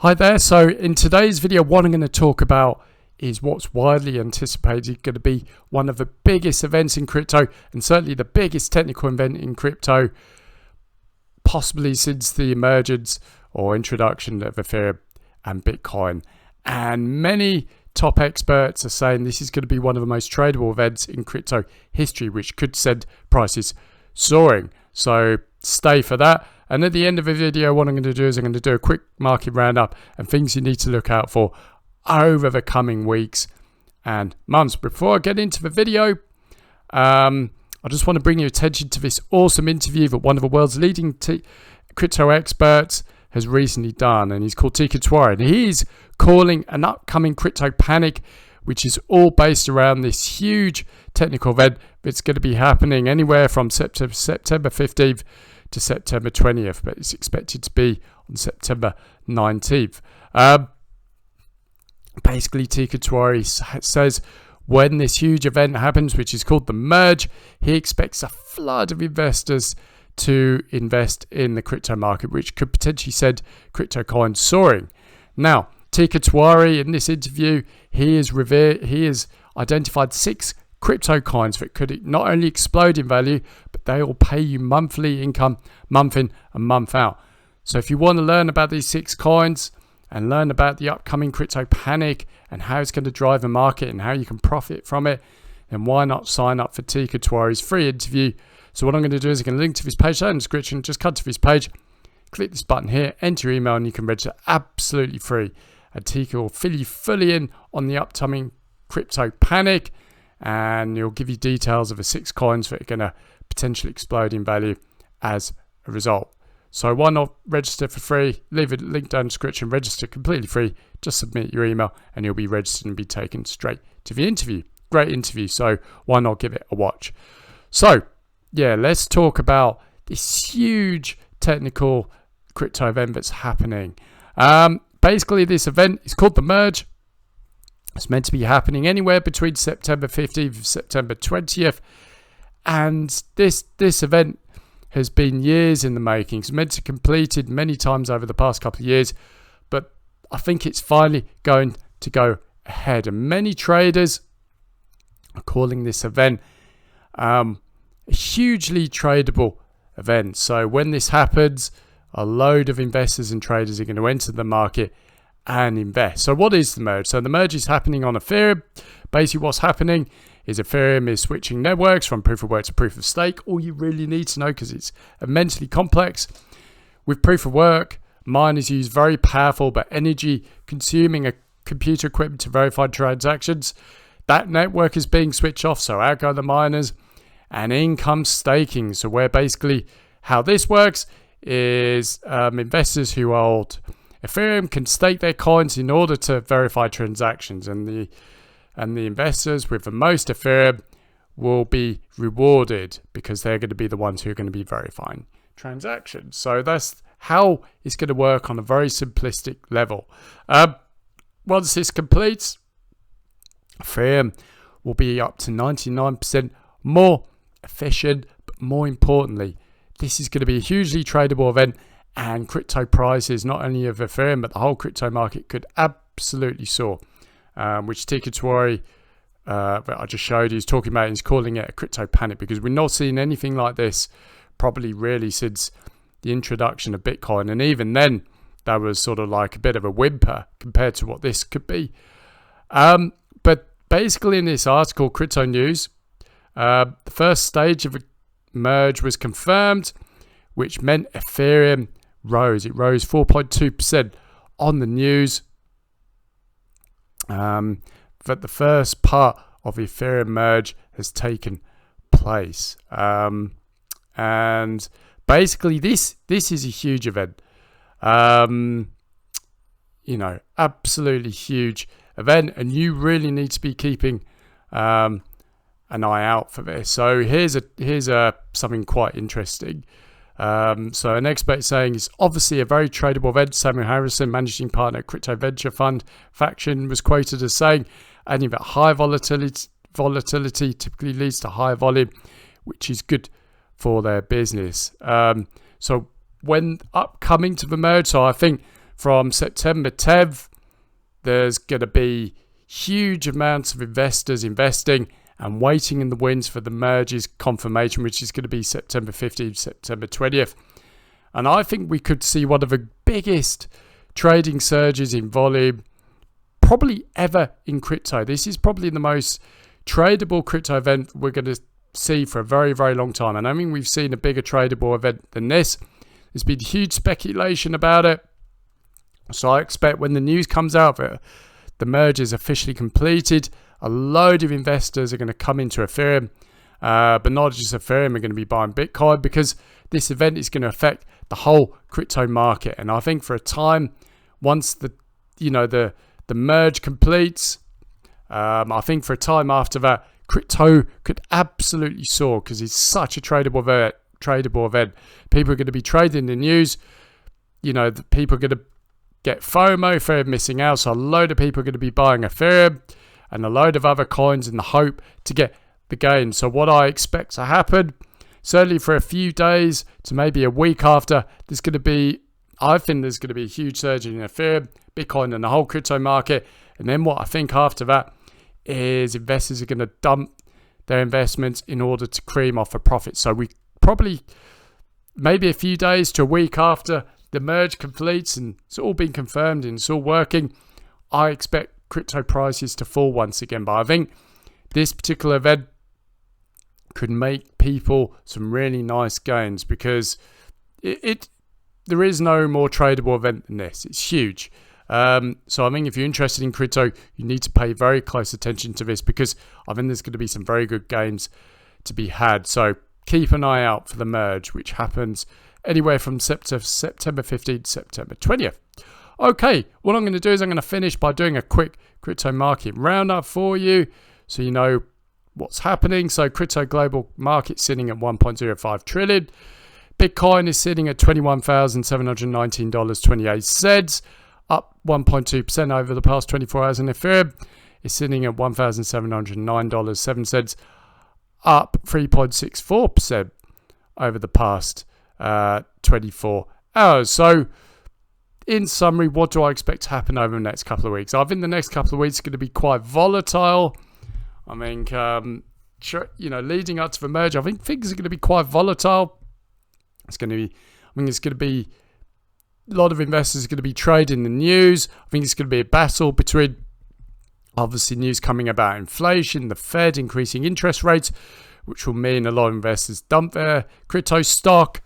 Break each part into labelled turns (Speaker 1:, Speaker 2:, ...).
Speaker 1: Hi there. So in today's video, what I'm going to talk about is what's widely anticipated going to be one of the biggest events in crypto, and certainly the biggest technical event in crypto, possibly since the emergence or introduction of Ethereum and Bitcoin. And many top experts are saying this is going to be one of the most tradable events in crypto history, which could send prices soaring. So stay for that. And at the end of the video, what I'm going to do is I'm going to do a quick market roundup and things you need to look out for over the coming weeks and months. Before I get into the video, I just want to bring your attention to this awesome interview that one of the world's leading crypto experts has recently done, and he's called Teeka Tiwari, and he's calling an upcoming crypto panic, which is all based around this huge technical event that's going to be happening anywhere from September 15th to September 20th, but it's expected to be on September 19th. Basically, Teeka Tiwari says when this huge event happens, which is called the merge, he expects a flood of investors to invest in the crypto market, which could potentially send crypto coins soaring. Now, Teeka Tiwari, in this interview, he has identified 6 crypto coins that could not only explode in value, but they will pay you monthly income, month in and month out. So if you want to learn about these 6 coins and learn about the upcoming crypto panic and how it's going to drive the market and how you can profit from it, then why not sign up for Teeka Tiwari's free interview? So what I'm going to do is I'm going to link to this page down in the description. Just come to this page, click this button here, enter your email, and you can register absolutely free. And Teeka will fill you fully in on the upcoming crypto panic, and he'll give you details of the 6 coins that are going to potentially explode in value as a result. So why not register for free? Leave a link down in the description, register completely free, just submit your email and you'll be registered and be taken straight to the interview. Great interview, so why not give it a watch? So yeah, let's talk about this huge technical crypto event that's happening. Basically, this event is called the merge. It's meant to be happening anywhere between September 15th and September 20th. And this event has been years in the making. It's meant to be completed many times over the past couple of years, but I think it's finally going to go ahead. And many traders are calling this event a hugely tradable event. So when this happens, a load of investors and traders are going to enter the market and invest. So what is the merge? So the merge is happening on Ethereum. Basically what's happening is Ethereum is switching networks from proof of work to proof of stake. All you really need to know, because it's immensely complex, with proof of work, miners use very powerful but energy consuming computer equipment to verify transactions. That network is being switched off, so out go the miners, and in comes staking. So where basically how this works is investors who hold Ethereum can stake their coins in order to verify transactions, and the investors with the most Ethereum will be rewarded because they're going to be the ones who are going to be verifying transactions. So that's how it's going to work on a very simplistic level. Once this completes, Ethereum will be up to 99% more efficient, but more importantly, this is going to be a hugely tradable event, and crypto prices, not only of Ethereum, but the whole crypto market could absolutely soar, which Teeka Tiwari, that I just showed you, is talking about. He's calling it a crypto panic because we're not seeing anything like this probably really since the introduction of Bitcoin. And even then, that was sort of like a bit of a whimper compared to what this could be. But basically in this article, Crypto News, the first stage of a merge was confirmed, which meant Ethereum rose. It rose 4.2% on the news. That the first part of the Ethereum merge has taken place. And basically this is a huge event. Absolutely huge event, and you really need to be keeping an eye out for this. So here's something quite interesting. So an expert saying it's obviously a very tradable event. Samuel Harrison, managing partner at Crypto Venture Fund Faction, was quoted as saying, adding that high volatility typically leads to high volume, which is good for their business. So when upcoming to the merge, so I think from September 10th, there's going to be huge amounts of investors investing and waiting in the wings for the merger's confirmation, which is going to be September 15th, September 20th. And I think we could see one of the biggest trading surges in volume probably ever in crypto. This is probably the most tradable crypto event we're going to see for a very, very long time. And I mean, we've seen a bigger tradable event than this. There's been huge speculation about it. So I expect when the news comes out that the merger is officially completed, a load of investors are going to come into Ethereum, but not just Ethereum, are going to be buying Bitcoin, because this event is going to affect the whole crypto market. And I think for a time, once the merge completes, I think for a time after that, crypto could absolutely soar, because it's such a tradable event. People are going to be trading the news. The people are going to get FOMO, fear of missing out. So a load of people are going to be buying Ethereum and a load of other coins in the hope to get the gain. So what I expect to happen, certainly for a few days to maybe a week after, I think there's going to be a huge surge in Ethereum, Bitcoin, and the whole crypto market. And then what I think after that is investors are going to dump their investments in order to cream off a profit. So we probably, maybe a few days to a week after the merge completes and it's all been confirmed and it's all working, I expect crypto prices to fall once again. But I think this particular event could make people some really nice gains, because there is no more tradable event than this. It's huge. So I think if you're interested in crypto, you need to pay very close attention to this, because I think there's going to be some very good gains to be had. So keep an eye out for the merge, which happens anywhere from September 15th to September 20th. Okay, what I'm going to do is I'm going to finish by doing a quick crypto market roundup for you, so you know what's happening. So crypto global market sitting at 1.05 trillion. Bitcoin is sitting at $21,719.28, up 1.2% over the past 24 hours. And Ethereum is sitting at $1,709.07, up 3.64% over the past 24 hours. So in summary, what do I expect to happen over the next couple of weeks? I think the next couple of weeks are going to be quite volatile. I mean, leading up to the merge, I think things are going to be quite volatile. It's going to be a lot of investors are going to be trading the news. I think it's going to be a battle between, obviously, news coming about inflation, the Fed increasing interest rates, which will mean a lot of investors dump their crypto stock.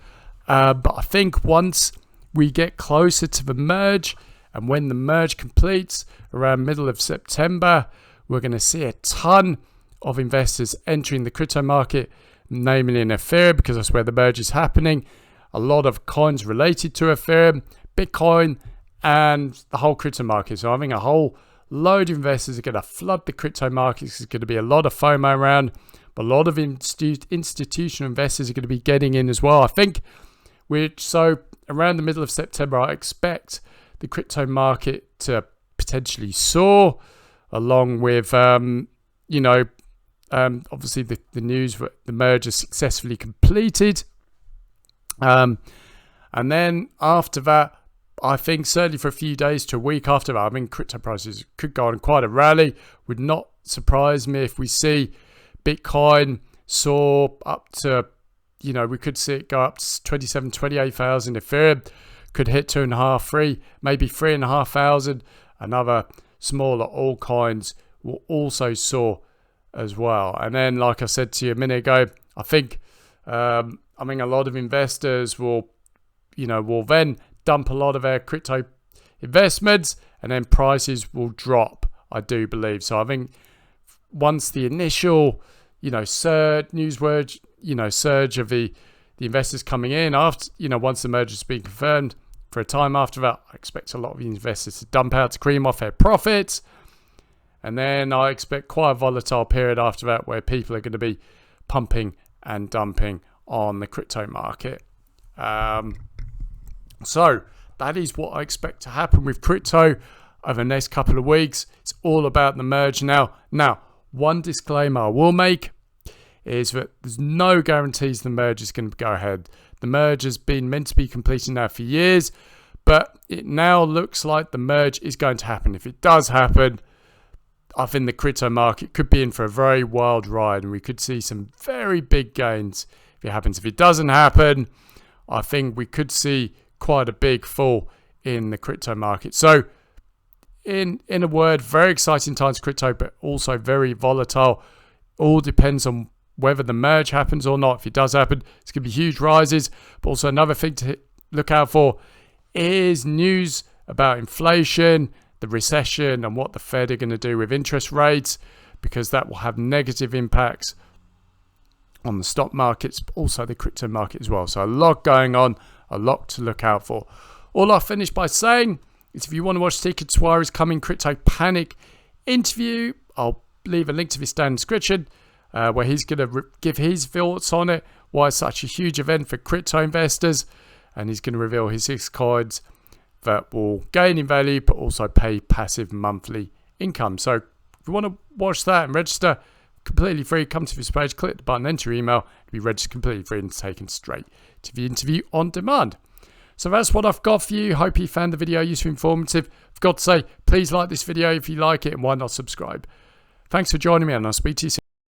Speaker 1: But I think once we get closer to the merge, and when the merge completes around middle of September, we're going to see a ton of investors entering the crypto market, namely in Ethereum, because that's where the merge is happening. A lot of coins related to Ethereum, Bitcoin, and the whole crypto market. So I think a whole load of investors are going to flood the crypto markets. There's going to be a lot of FOMO around, but a lot of institutional investors are going to be getting in as well, I think. So around the middle of September, I expect the crypto market to potentially soar, along with, obviously the news that the merger successfully completed. And then after that, I think certainly for a few days to a week after that, I mean, crypto prices could go on quite a rally. Would not surprise me if we see Bitcoin soar up to, we could see it go up to 27,000, 28,000. Ethereum could hit 2.5, 3, maybe 3,500. Another smaller altcoins will also soar as well. And then, like I said to you a minute ago, I think, a lot of investors will then dump a lot of their crypto investments, and then prices will drop, I do believe. So I think once the initial, surge of the investors coming in after, once the merger has been confirmed, for a time after that, I expect a lot of the investors to dump out to cream off their profits. And then I expect quite a volatile period after that, where people are going to be pumping and dumping on the crypto market. So that is what I expect to happen with crypto over the next couple of weeks. It's all about the merge now. Now, one disclaimer I will make is that there's no guarantees the merge is going to go ahead. The merge has been meant to be completed now for years, But it now looks like the merge is going to happen. If it does happen, I think the crypto market could be in for a very wild ride, and we could see some very big gains if it happens. If it doesn't happen, I think we could see quite a big fall in the crypto market. So in a word, very exciting times for crypto, but also very volatile. All depends on whether the merge happens or not. If it does happen, it's going to be huge rises. But also another thing to look out for is news about inflation, the recession, and what the Fed are going to do with interest rates, because that will have negative impacts on the stock markets, but also the crypto market as well. So a lot going on, a lot to look out for. All I'll finish by saying is if you want to watch Teeka Tiwari's coming Crypto Panic interview, I'll leave a link to this down in the description, where he's going to give his thoughts on it, why it's such a huge event for crypto investors, and he's going to reveal his 6 coins that will gain in value but also pay passive monthly income. So if you want to watch that and register completely free, come to this page, click the button, enter your email, be registered completely free and taken straight to the interview on demand. So that's what I've got for you. Hope you found the video useful, informative. I've got to say, please like this video if you like it, and why not subscribe. Thanks for joining me, and I'll speak to you soon.